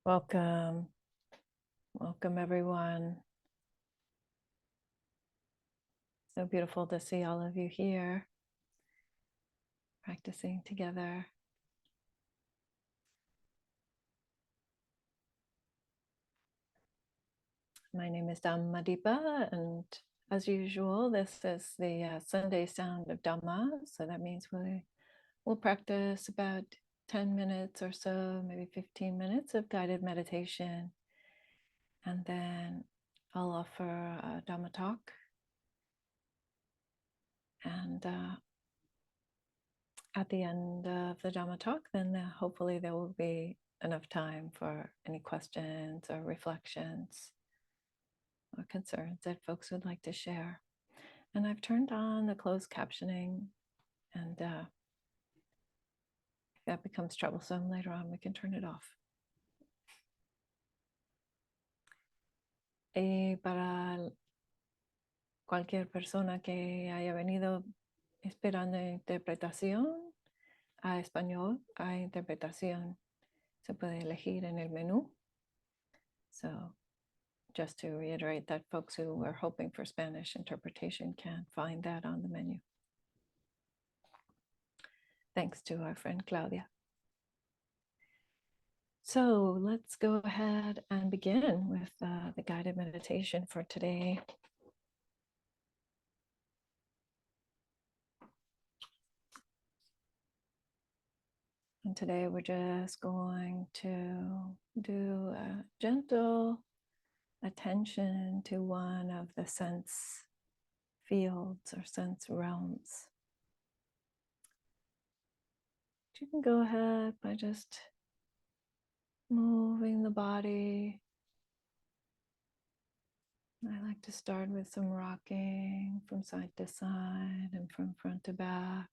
Welcome. Welcome, everyone. So beautiful to see all of you here practicing together. My name is Dhammadipa, and as usual, this is the Sunday sound of Dhamma. So that means we'll practice about 10 minutes or so, maybe 15 minutes of guided meditation. And then I'll offer a Dhamma talk. And at the end of the Dhamma talk, then hopefully there will be enough time for any questions or reflections or concerns that folks would like to share. And I've turned on the closed captioning, and if that becomes troublesome later on, we can turn it off. Para cualquier persona que haya venido esperando interpretación a español, hay interpretación. Se puede elegir en el menú. So just to reiterate that folks who are hoping for Spanish interpretation can find that on the menu. Thanks to our friend Claudia. So let's go ahead and begin with the guided meditation for today. And today we're just going to do a gentle attention to one of the sense fields or sense realms. You can go ahead by just moving the body. I like to start with some rocking from side to side and from front to back.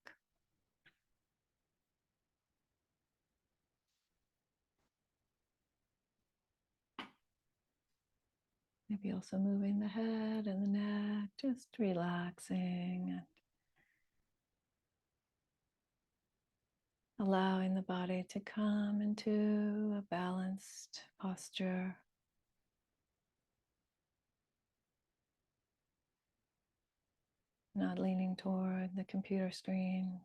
Maybe also moving the head and the neck, just relaxing and allowing the body to come into a balanced posture. Not leaning toward the computer screen.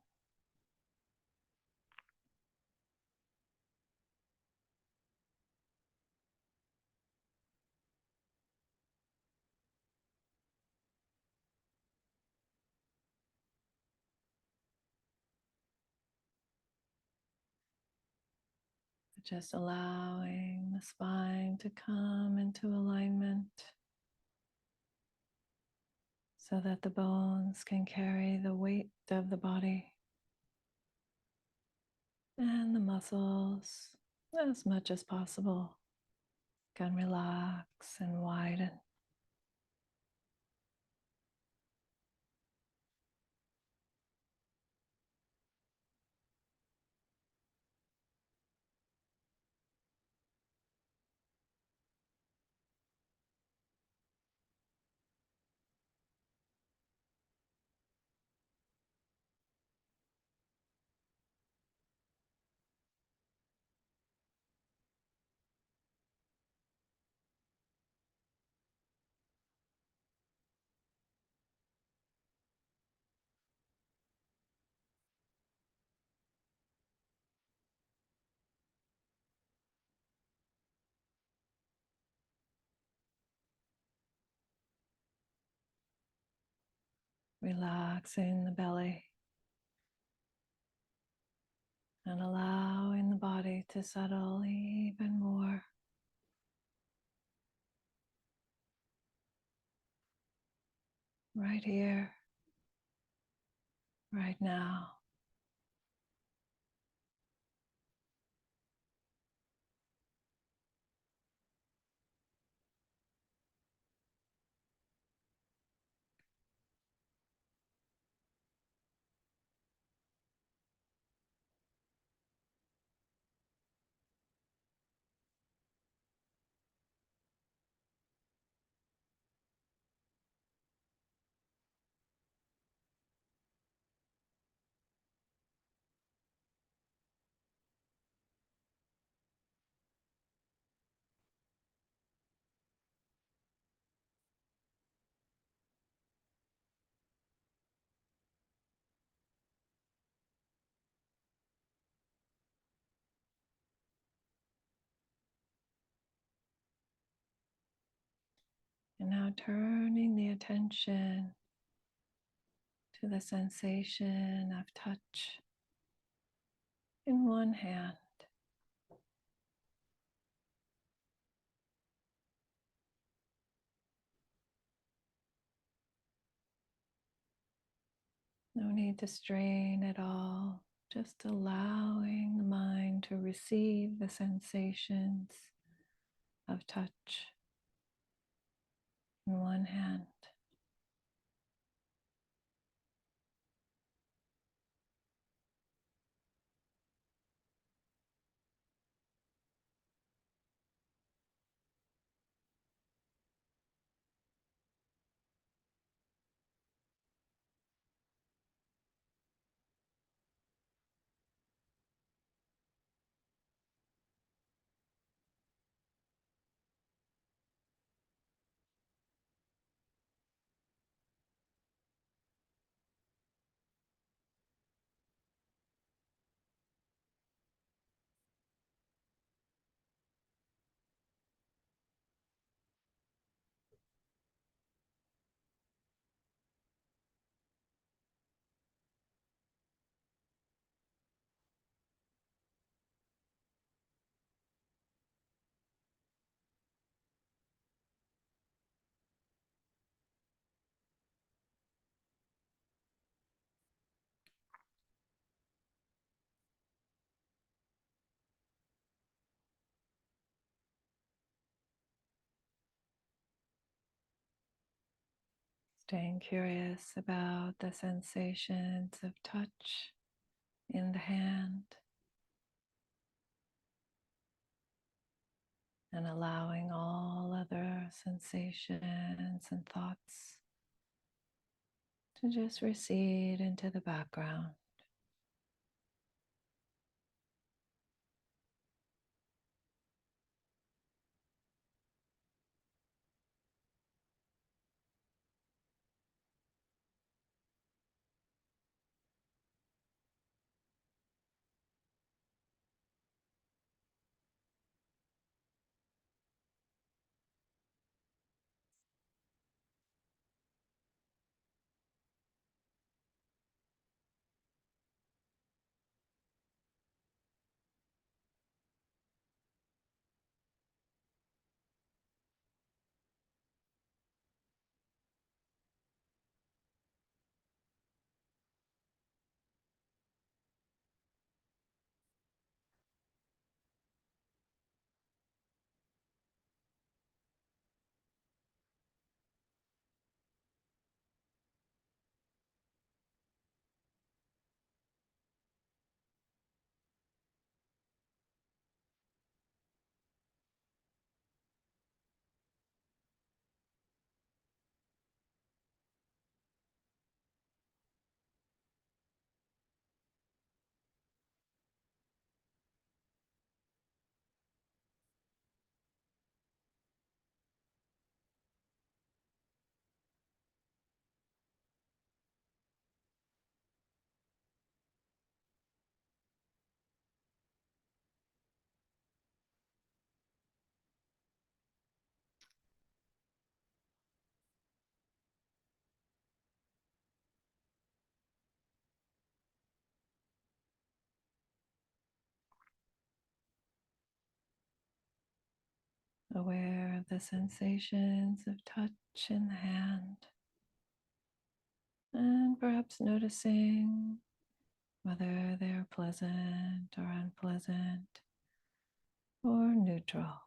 Just allowing the spine to come into alignment so that the bones can carry the weight of the body and the muscles as much as possible can relax and widen. Relaxing the belly and allowing the body to settle even more. Right here, right now. And now turning the attention to the sensation of touch in one hand. No need to strain at all, just allowing the mind to receive the sensations of touch in one hand. Staying curious about the sensations of touch in the hand and allowing all other sensations and thoughts to just recede into the background. Aware of the sensations of touch in the hand, and perhaps noticing whether they're pleasant or unpleasant or neutral.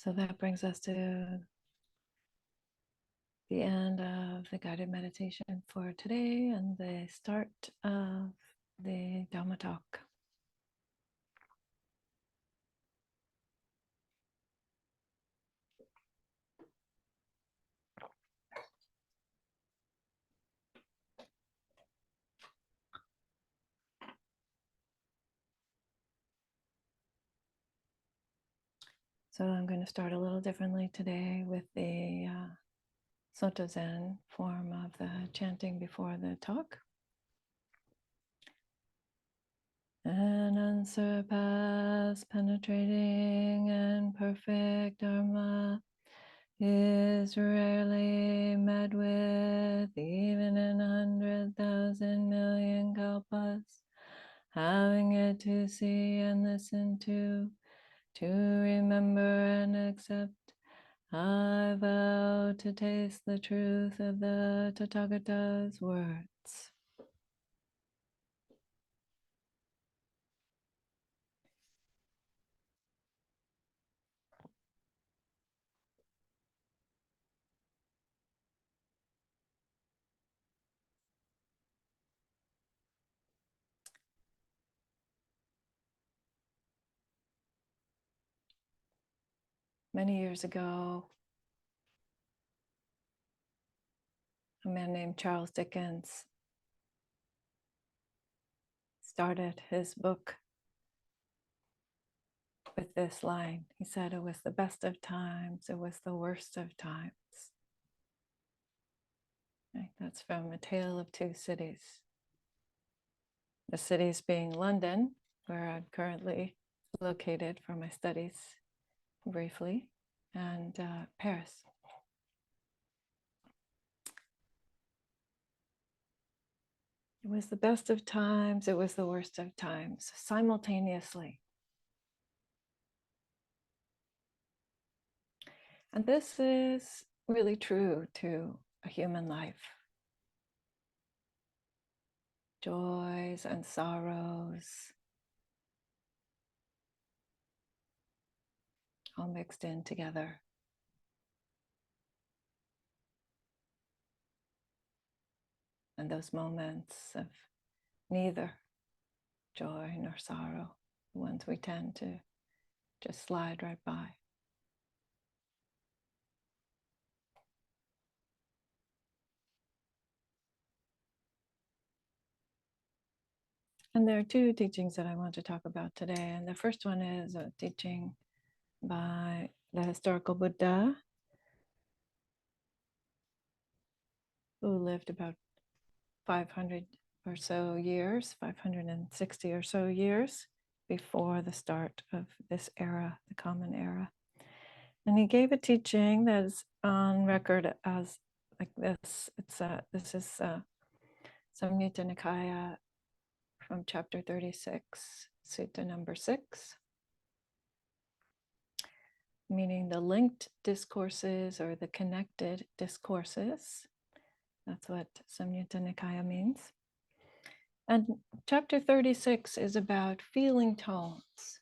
So that brings us to the end of the guided meditation for today and the start of the Dhamma talk. So I'm going to start a little differently today with the Soto Zen form of the chanting before the talk. An unsurpassed, penetrating, and perfect Dharma is rarely met with, even in 100,000 million kalpas. Having it to see and listen to remember and accept, I vow to taste the truth of the Tathagata's words. Many years ago, a man named Charles Dickens started his book with this line. He said, "It was the best of times, it was the worst of times." Right? That's from A Tale of Two Cities. The cities being London, where I'm currently located for my studies briefly, and Paris. It was the best of times, it was the worst of times, simultaneously. And this is really true to a human life. Joys and sorrows, all mixed in together. And those moments of neither joy nor sorrow, the ones we tend to just slide right by. And there are two teachings that I want to talk about today. And the first one is a teaching by the historical Buddha, who lived about 500 or so years, 560 or so years before the start of this era, the Common Era. And he gave a teaching that is on record as like this. This is Samyutta Nikaya from chapter 36, sutta number 6, meaning the linked discourses or the connected discourses. That's what Samyutta Nikaya means. And chapter 36 is about feeling tones.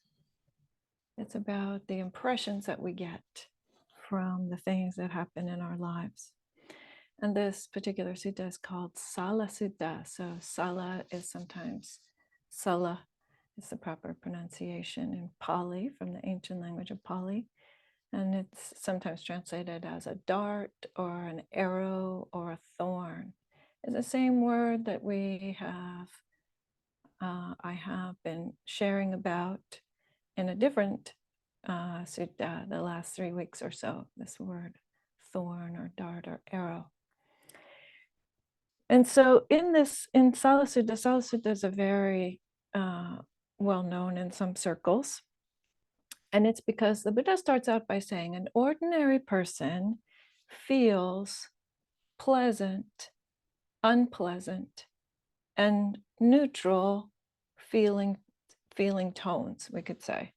It's about the impressions that we get from the things that happen in our lives. And this particular sutta is called Sala Sutta. So Sala is sometimes Sala is the proper pronunciation in Pali, from the ancient language of Pali. And it's sometimes translated as a dart or an arrow or a thorn. It's the same word that we have, I have been sharing about in a different sutta the last 3 weeks or so, this word thorn or dart or arrow. And so in Sala Sutta is a very well known in some circles. And it's because the Buddha starts out by saying an ordinary person feels pleasant, unpleasant, and neutral feeling tones, we could say.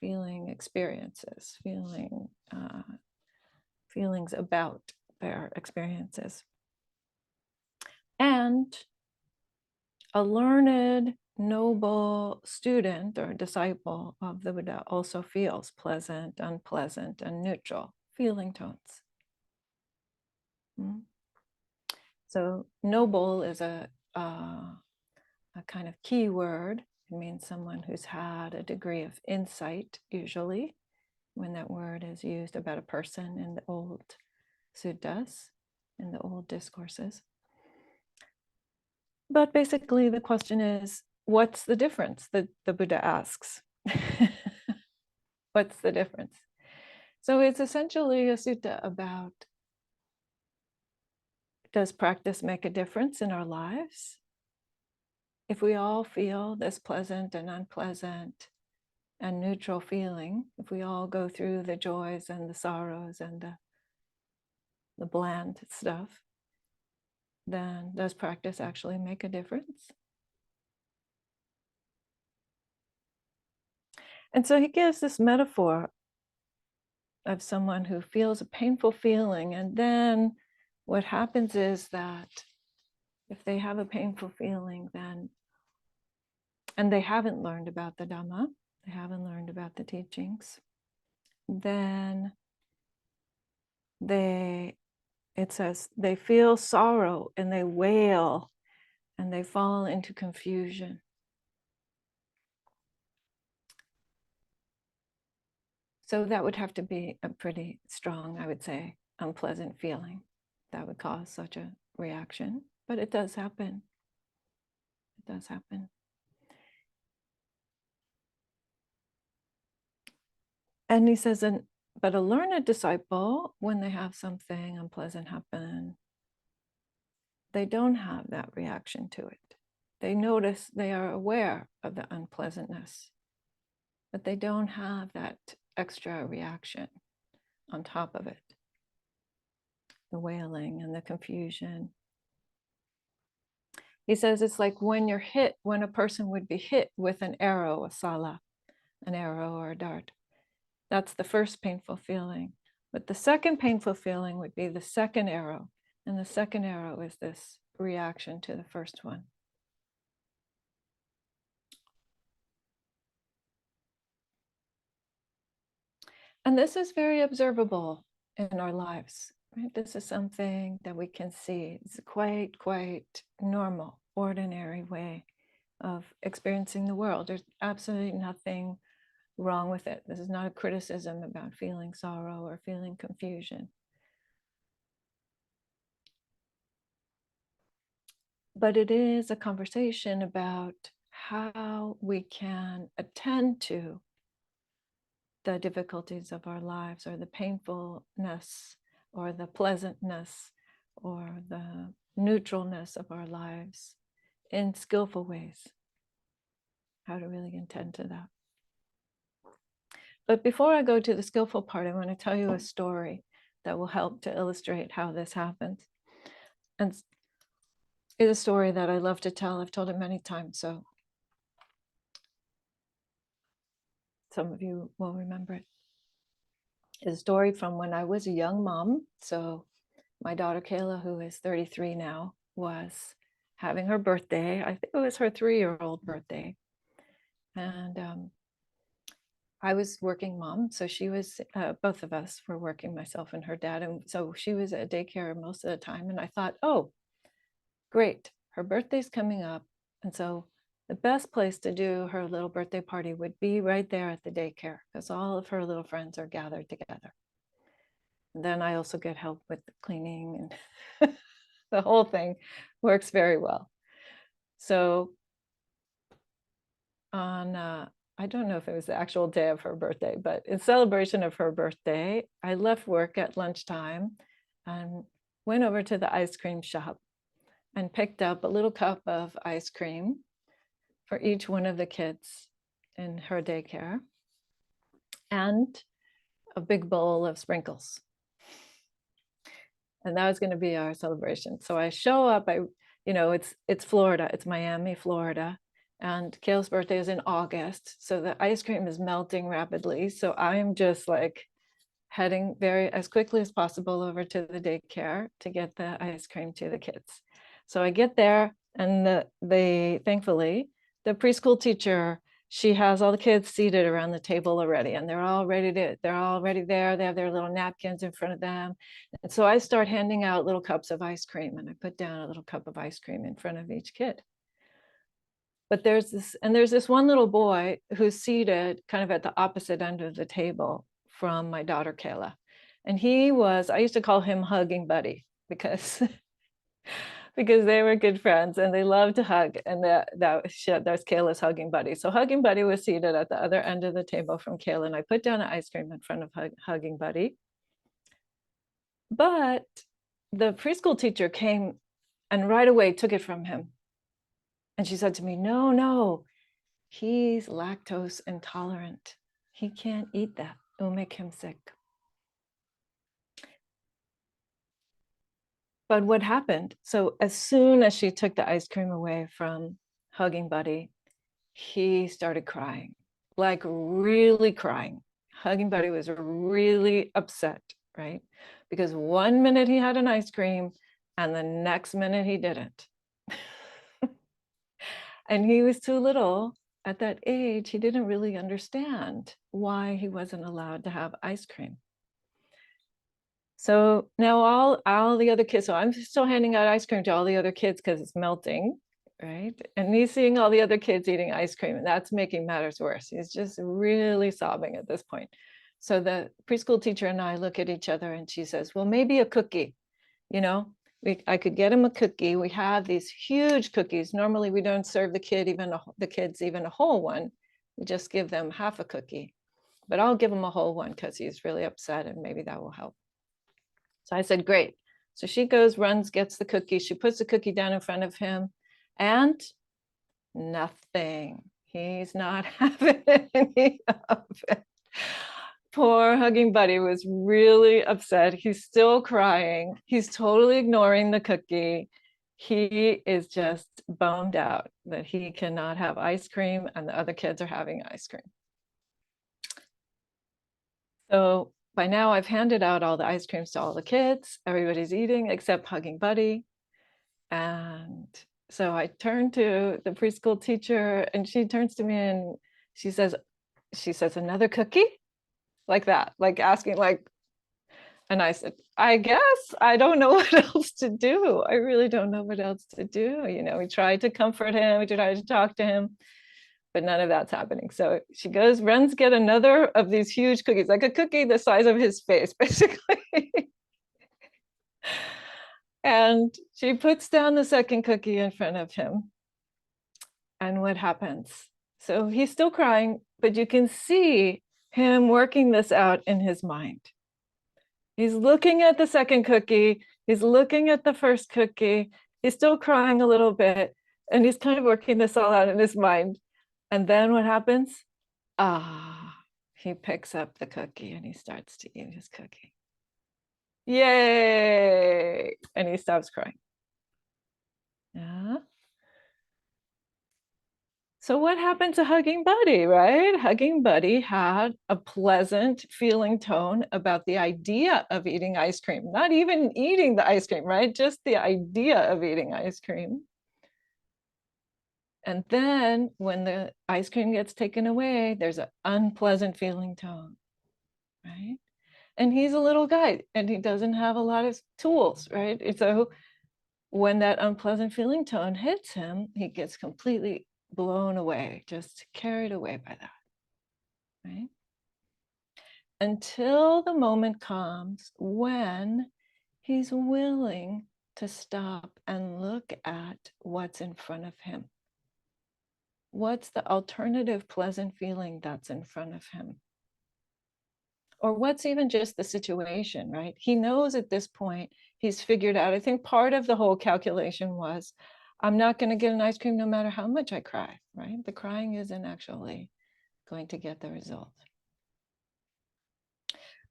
Feeling experiences, feelings about their experiences. And a learned noble student or disciple of the Buddha also feels pleasant, unpleasant, and neutral feeling tones. So noble is a kind of key word. It means someone who's had a degree of insight, usually, when that word is used about a person in the old suttas, in the old discourses. But basically the question is, what's the difference that the Buddha asks? What's the difference? So it's essentially a sutta about, does practice make a difference in our lives? If we all feel this pleasant and unpleasant and neutral feeling, if we all go through the joys and the sorrows and the bland stuff, then does practice actually make a difference? And so he gives this metaphor of someone who feels a painful feeling, and then what happens is that if they have a painful feeling, then, and they haven't learned about the Dhamma, they haven't learned about the teachings, then it says, they feel sorrow and they wail and they fall into confusion. So that would have to be a pretty strong, I would say, unpleasant feeling that would cause such a reaction. But it does happen. It does happen. And he says, but a learned disciple, when they have something unpleasant happen, they don't have that reaction to it. They notice, they are aware of the unpleasantness, but they don't have that extra reaction on top of it. The wailing and the confusion. He says it's like when you're hit, when a person would be hit with an arrow, a sala, an arrow or a dart. That's the first painful feeling. But the second painful feeling would be the second arrow. And the second arrow is this reaction to the first one. And this is very observable in our lives. Right? This is something that we can see. It's a quite normal, ordinary way of experiencing the world. There's absolutely nothing wrong with it. This is not a criticism about feeling sorrow or feeling confusion. But it is a conversation about how we can attend to the difficulties of our lives, or the painfulness, or the pleasantness, or the neutralness of our lives in skillful ways. How to really attend to that. But before I go to the skillful part, I want to tell you a story that will help to illustrate how this happens. And it's a story that I love to tell. I've told it many times, so some of you will remember it. It's a story from when I was a young mom. So my daughter Kayla, who is 33 now, was having her birthday. I think it was her 3-year-old birthday. And I was working mom. So she was, both of us were working, myself and her dad. And so she was at daycare most of the time. And I thought, oh, great, her birthday's coming up. And so the best place to do her little birthday party would be right there at the daycare, because all of her little friends are gathered together. And then I also get help with the cleaning, and the whole thing works very well. So on, I don't know if it was the actual day of her birthday, but in celebration of her birthday, I left work at lunchtime and went over to the ice cream shop and picked up a little cup of ice cream for each one of the kids in her daycare, and a big bowl of sprinkles. And that was going to be our celebration. So I show up, it's Florida, it's Miami, Florida, and Kale's birthday is in August. So the ice cream is melting rapidly. So I'm just like heading as quickly as possible over to the daycare to get the ice cream to the kids. So I get there, and thankfully, the preschool teacher, she has all the kids seated around the table already, and they're all ready there. They have their little napkins in front of them. And so I start handing out little cups of ice cream, and I put down a little cup of ice cream in front of each kid. But there's this one little boy who's seated kind of at the opposite end of the table from my daughter Kayla. And I used to call him Hugging Buddy, because because they were good friends and they loved to hug. And that's Kayla's Hugging Buddy. So Hugging Buddy was seated at the other end of the table from Kayla, and I put down an ice cream in front of Hugging Buddy. But the preschool teacher came and right away took it from him. And she said to me, no, he's lactose intolerant. He can't eat that. It'll make him sick. But what happened? So as soon as she took the ice cream away from Hugging Buddy, he started crying, like really crying. Hugging Buddy was really upset, right? Because one minute he had an ice cream and the next minute he didn't. And he was too little at that age. He didn't really understand why he wasn't allowed to have ice cream. So now all the other kids, so I'm still handing out ice cream to all the other kids because it's melting, right? And he's seeing all the other kids eating ice cream, and that's making matters worse. He's just really sobbing at this point. So the preschool teacher and I look at each other, and she says, well, maybe a cookie, I could get him a cookie. We have these huge cookies. Normally we don't serve the kids even a whole one. We just give them half a cookie, but I'll give him a whole one because he's really upset, and maybe that will help. So I said, great. So she goes, runs, gets the cookie. She puts the cookie down in front of him, and nothing. He's not having any of it. Poor Hugging Buddy was really upset. He's still crying. He's totally ignoring the cookie. He is just bummed out that he cannot have ice cream and the other kids are having ice cream. So by now I've handed out all the ice creams to all the kids. Everybody's eating except Hugging Buddy. And so I turn to the preschool teacher, and she turns to me and she says, another cookie? Like that, like asking, and I said, I guess I don't know what else to do. I really don't know what else to do. We tried to comfort him, we tried to talk to him, but none of that's happening. So she goes, runs, get another of these huge cookies, like a cookie the size of his face, basically. And she puts down the second cookie in front of him. And what happens? So he's still crying, but you can see him working this out in his mind. He's looking at the second cookie. He's looking at the first cookie. He's still crying a little bit, and he's kind of working this all out in his mind. And then what happens? He picks up the cookie and he starts to eat his cookie. Yay! And he stops crying. Yeah. So what happened to Hugging Buddy, right? Hugging Buddy had a pleasant feeling tone about the idea of eating ice cream, not even eating the ice cream, right? Just the idea of eating ice cream. And then when the ice cream gets taken away, there's an unpleasant feeling tone, right? And he's a little guy and he doesn't have a lot of tools, right? So when that unpleasant feeling tone hits him, he gets completely blown away, just carried away by that, right? Until the moment comes when he's willing to stop and look at what's in front of him. What's the alternative pleasant feeling that's in front of him? Or what's even just the situation, right? He knows at this point, he's figured out, I think part of the whole calculation was, I'm not going to get an ice cream no matter how much I cry, right? The crying isn't actually going to get the result.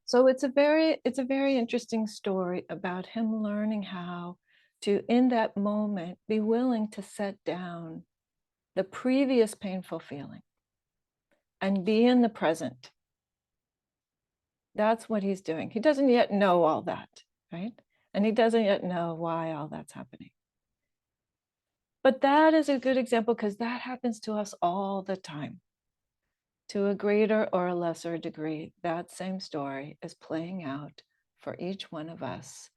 So it's a very interesting story about him learning how to, in that moment, be willing to set down the previous painful feeling and be in the present. That's what he's doing. He doesn't yet know all that, right? And he doesn't yet know why all that's happening. But that is a good example because that happens to us all the time. To a greater or a lesser degree, that same story is playing out for each one of us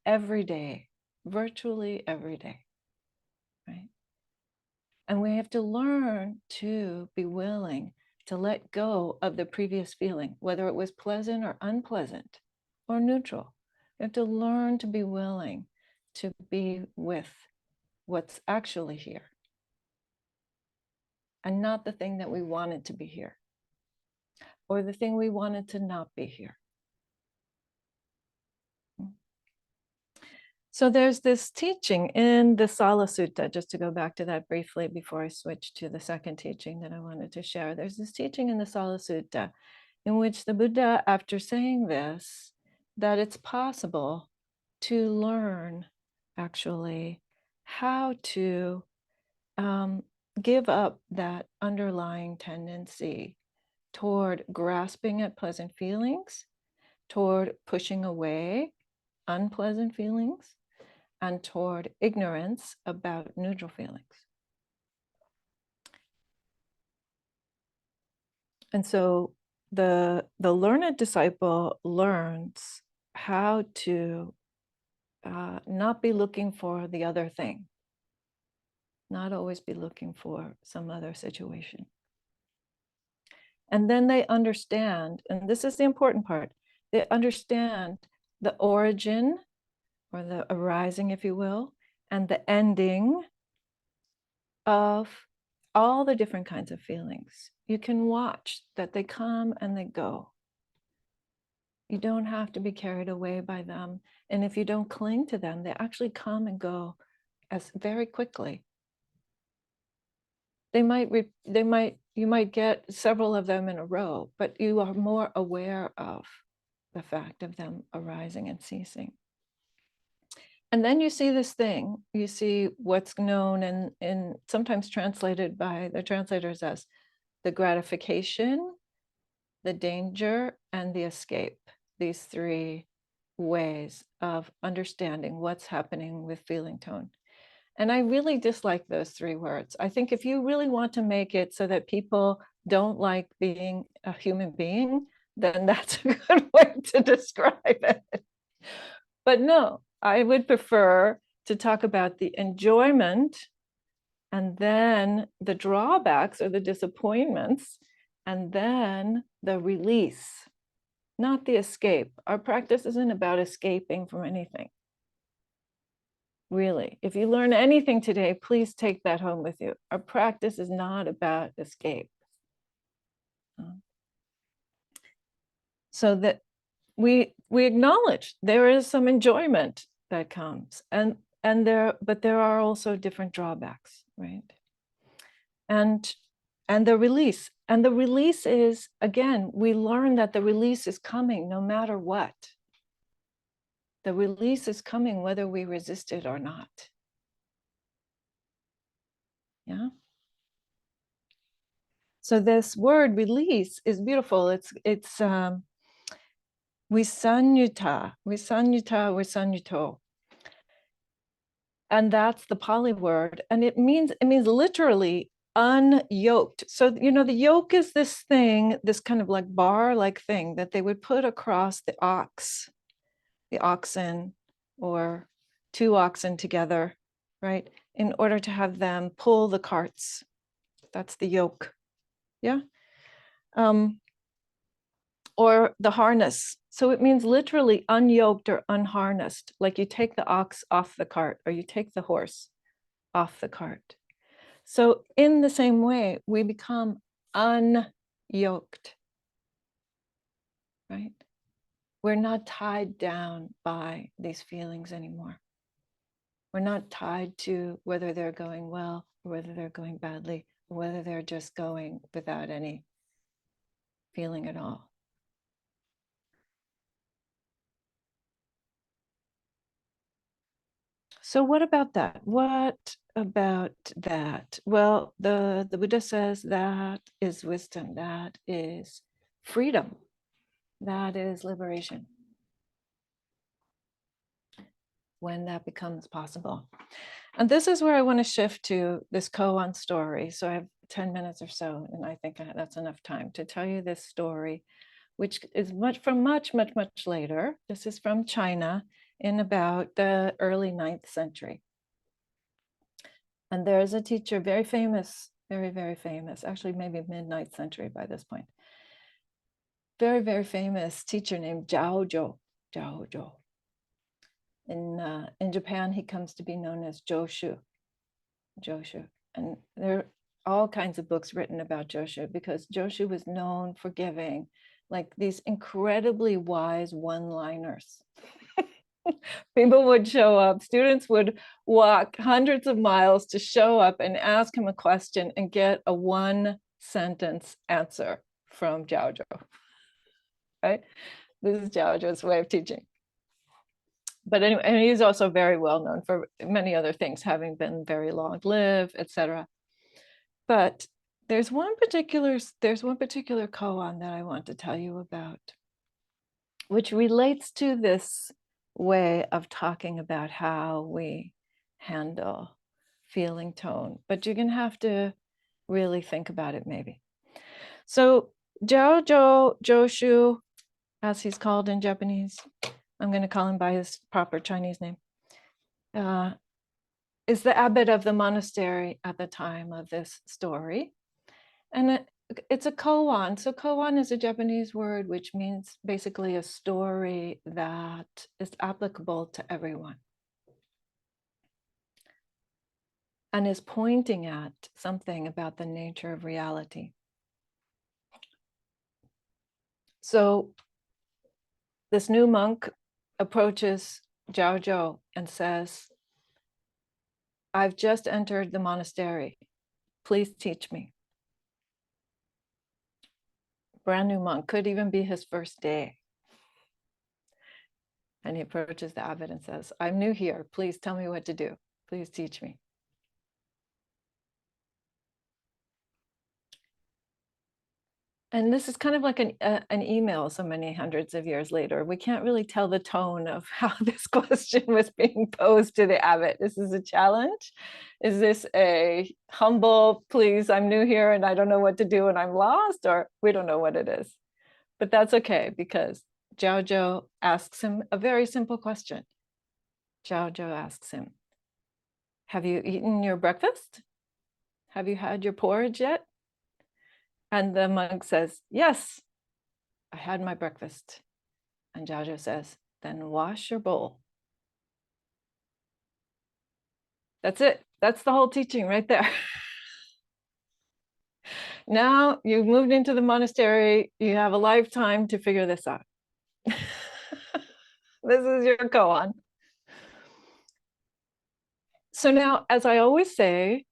every day, virtually every day, right? And we have to learn to be willing to let go of the previous feeling, whether it was pleasant or unpleasant or neutral. We have to learn to be willing to be with what's actually here and not the thing that we wanted to be here or the thing we wanted to not be here. So there's this teaching in the Sala Sutta, just to go back to that briefly before I switch to the second teaching that I wanted to share. There's this teaching in the Sala Sutta in which the Buddha, after saying this, that it's possible to learn actually how to give up that underlying tendency toward grasping at pleasant feelings, toward pushing away unpleasant feelings, and toward ignorance about neutral feelings. And so the learned disciple learns how to not be looking for the other thing, not always be looking for some other situation. And then they understand, and this is the important part, they understand the origin or the arising, if you will, and the ending of all the different kinds of feelings. You can watch that they come and they go. You don't have to be carried away by them. And if you don't cling to them, they actually come and go as very quickly. You might get several of them in a row, but you are more aware of the fact of them arising and ceasing. And then you see this thing, you see what's known and sometimes translated by the translators as the gratification, the danger, and the escape. These three ways of understanding what's happening with feeling tone. And I really dislike those three words. I think if you really want to make it so that people don't like being a human being, then that's a good way to describe it. But no, I would prefer to talk about the enjoyment and then the drawbacks or the disappointments, and then the release, not the escape. Our practice isn't about escaping from anything. Really, if you learn anything today, please take that home with you. Our practice is not about escape. So that we acknowledge there is some enjoyment that comes, but there are also different drawbacks, right? And the release. And the release is, again, we learn that the release is coming no matter what. The release is coming whether we resist it or not. Yeah. So this word release is beautiful. It's visanyuto. And that's the Pali word. And it means literally unyoked. So, the yoke is this thing, this kind of like bar-like thing that they would put across the oxen, or two oxen together, right? In order to have them pull the carts. That's the yoke. Yeah. Or the harness. So it means literally unyoked or unharnessed, like you take the ox off the cart or you take the horse off the cart. So in the same way, we become unyoked, right? We're not tied down by these feelings anymore. We're not tied to whether they're going well or whether they're going badly, or whether they're just going without any feeling at all. So what about that? What about that? Well, the Buddha says that is wisdom, that is freedom, that is liberation. when that becomes possible. And this is where I want to shift to this koan story. So I have 10 minutes or so, and I think that's enough time to tell you this story, which is much later. This is from China in about the early 9th century. And there's a teacher, very famous, very famous, actually maybe mid-9th century by this point. Very famous teacher named Zhao Zhou. In Japan, he comes to be known as Joshu. And there are all kinds of books written about Joshu because Joshu was known for giving like these incredibly wise one-liners. People would show up, students would walk hundreds of miles to show up and ask him a question and get a one-sentence answer from Zhao Zhou. Right? This is Zhao Zhou's way of teaching. But anyway, and he's also very well known for many other things, having been very long-lived, etc. But there's one particular koan that I want to tell you about, which relates to this way of talking about how we handle feeling tone. But you're going to have to really think about it, maybe. So Joshu, as he's called in Japanese, I'm going to call him by his proper Chinese name, is the abbot of the monastery at the time of this story. And it's a koan. So koan is a Japanese word which means basically a story that is applicable to everyone and is pointing at something about the nature of reality. So this new monk approaches Zhao Zhou and says, I've just entered the monastery. Please teach me. Brand new monk, could even be his first day. And he approaches the abbot and says, I'm new here. Please tell me what to do. Please teach me. And this is kind of like an email so many hundreds of years later. We can't really tell the tone of how this question was being posed to the abbot. This is a challenge. Is this a humble, please, I'm new here and I don't know what to do and I'm lost? Or we don't know what it is. But that's okay, because Zhao Zhou asks him a very simple question. Zhao Zhou asks him, have you eaten your breakfast? Have you had your porridge yet? And the monk says, yes, I had my breakfast. And Zhao Zhou says, then wash your bowl. That's it. That's the whole teaching right there. Now you've moved into the monastery. You have a lifetime to figure this out. This is your koan. So now, as I always say,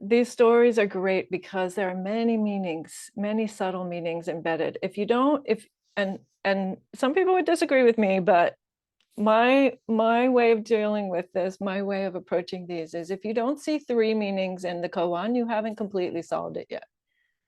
these stories are great because there are many meanings, many subtle meanings embedded. And some people would disagree with me, but my way of dealing with this, my way of approaching these is if you don't see 3 meanings in the koan, you haven't completely solved it yet.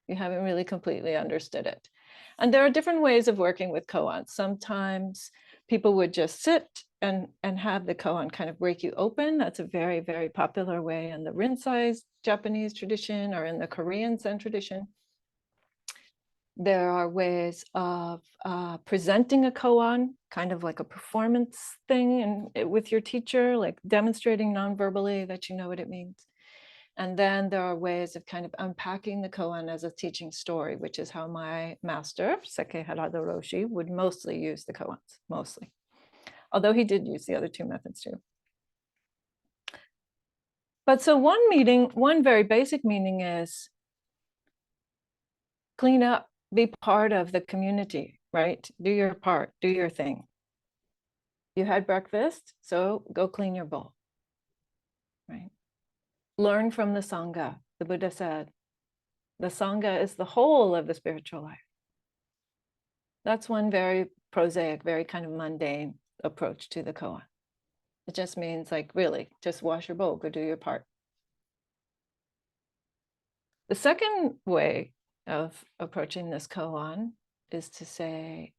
You haven't really completely understood it. And there are different ways of working with koans. Sometimes people would just sit and have the koan kind of break you open. That's a very popular way in the Rinzai Japanese tradition or in the Korean Zen tradition. There are ways of presenting a koan, kind of like a performance thing with your teacher, like demonstrating non-verbally that you know what it means. And then there are ways of kind of unpacking the koan as a teaching story, which is how my master, Seke Harada Roshi, would mostly use the koans, mostly. Although he did use the other 2 methods too. But so one very basic meaning is clean up, be part of the community, right? Do your part, do your thing. You had breakfast, so go clean your bowl, right? Learn from the Sangha. The Buddha said, the Sangha is the whole of the spiritual life. That's one very prosaic, very kind of mundane approach to the koan. It just means like, really, just wash your bowl, go do your part. The second way of approaching this koan is to say,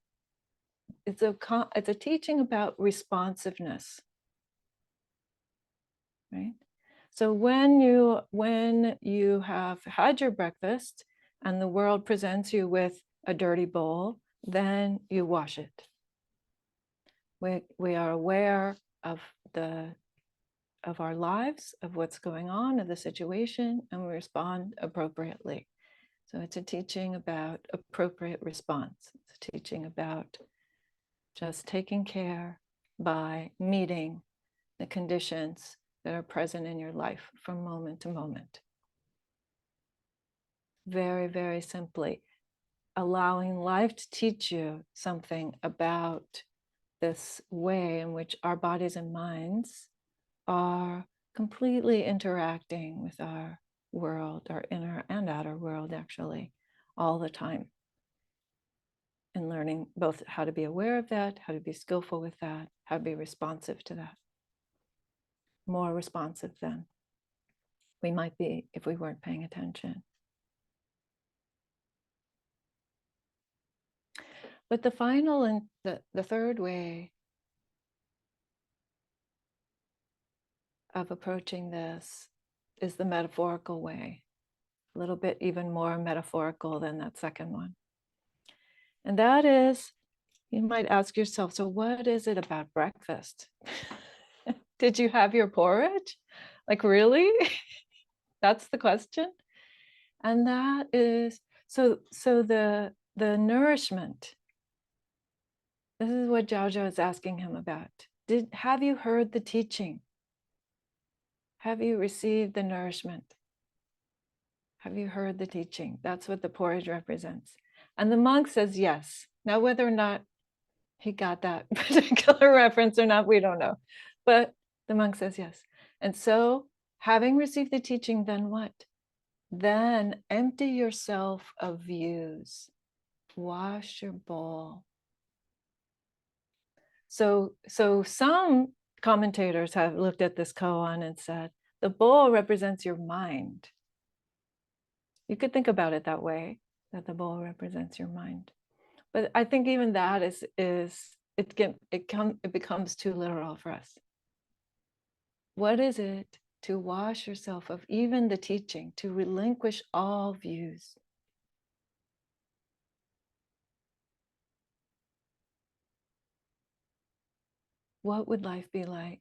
it's a teaching about responsiveness. right? So when you have had your breakfast and the world presents you with a dirty bowl, then you wash it. We are aware of our lives, of what's going on, of the situation, and we respond appropriately. So it's a teaching about appropriate response. It's a teaching about just taking care by meeting the conditions that are present in your life from moment to moment. Very, very simply, allowing life to teach you something about this way in which our bodies and minds are completely interacting with our world, our inner and outer world, actually, all the time. And learning both how to be aware of that, how to be skillful with that, how to be responsive to that. More responsive than we might be if we weren't paying attention. But the final and the third way of approaching this is the metaphorical way, a little bit even more metaphorical than that second one. And that is, you might ask yourself, so what is it about breakfast? Did you have your porridge? Like, really? That's the question. And that is, so the nourishment, this is what Zhao is asking him about. Have you heard the teaching? Have you received the nourishment? Have you heard the teaching? That's what the porridge represents. And the monk says yes. Now, whether or not he got that particular reference or not, we don't know. But the monk says yes. And so, having received the teaching, then what? Then empty yourself of views. Wash your bowl. So some commentators have looked at this koan and said, the bowl represents your mind. You could think about it that way, that the bowl represents your mind. But I think even that it becomes too literal for us. What is it to wash yourself of even the teaching, to relinquish all views? What would life be like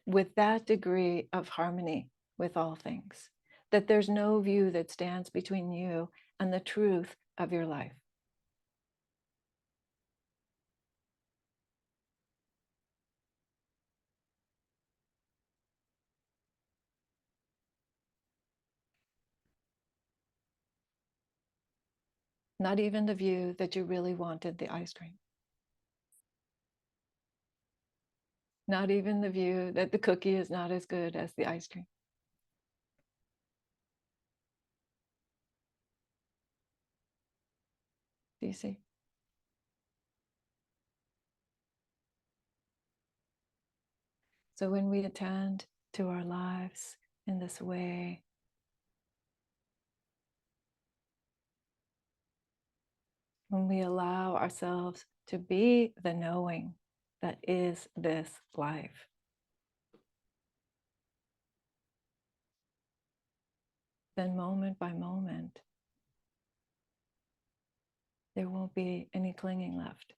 with that degree of harmony with all things? That there's no view that stands between you and the truth of your life. Not even the view that you really wanted the ice cream. Not even the view that the cookie is not as good as the ice cream. Do you see? So when we attend to our lives in this way, when we allow ourselves to be the knowing that is this life, then moment by moment, there won't be any clinging left.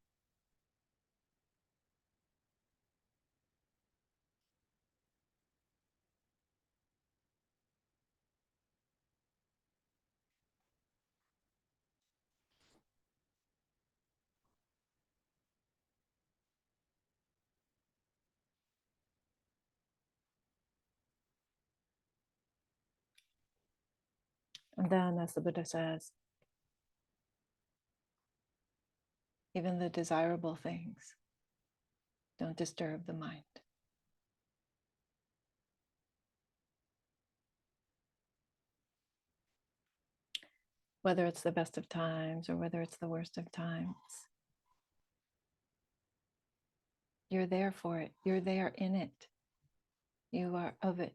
And then, as the Buddha says, even the desirable things don't disturb the mind. Whether it's the best of times or whether it's the worst of times, you're there for it. You're there in it. You are of it.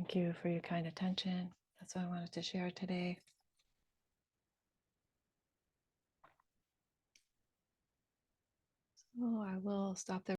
Thank you for your kind attention. That's what I wanted to share today. So I will stop there.